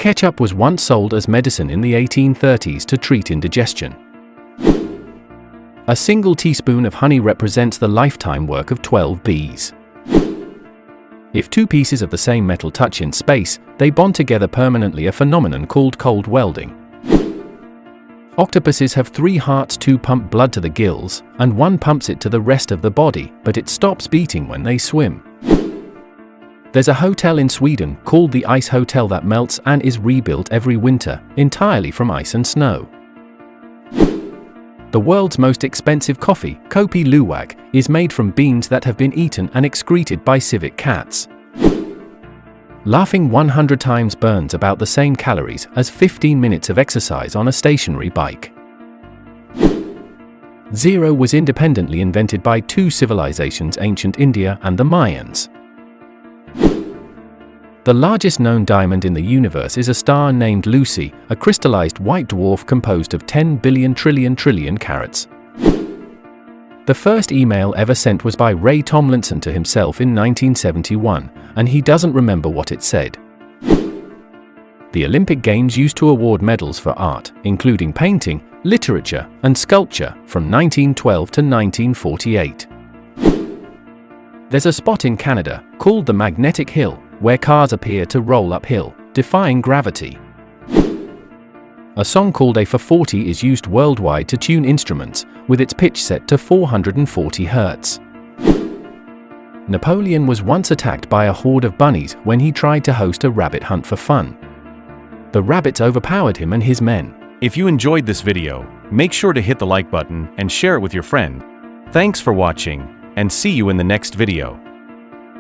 Ketchup was once sold as medicine in the 1830s to treat indigestion. A single teaspoon of honey represents the lifetime work of 12 bees. If two pieces of the same metal touch in space, they bond together permanently, a phenomenon called cold welding. Octopuses have 3 hearts, 2 pump blood to the gills, and 1 pumps it to the rest of the body, but it stops beating when they swim. There's a hotel in Sweden called the Ice Hotel that melts and is rebuilt every winter, entirely from ice and snow. The world's most expensive coffee, Kopi Luwak, is made from beans that have been eaten and excreted by civet cats. Laughing 100 times burns about the same calories as 15 minutes of exercise on a stationary bike. Zero was independently invented by 2 civilizations, ancient India and the Mayans. The largest known diamond in the universe is a star named Lucy, a crystallized white dwarf composed of 10 billion trillion carats. The first email ever sent was by Ray Tomlinson to himself in 1971, and he doesn't remember what it said. The Olympic Games used to award medals for art, including painting, literature, and sculpture, from 1912 to 1948. There's a spot in Canada, called the Magnetic Hill, where cars appear to roll uphill, defying gravity. A song called A for 40 is used worldwide to tune instruments, with its pitch set to 440 Hz. Napoleon was once attacked by a horde of bunnies when he tried to host a rabbit hunt for fun. The rabbits overpowered him and his men. If you enjoyed this video, make sure to hit the like button and share it with your friend. Thanks for watching, and see you in the next video.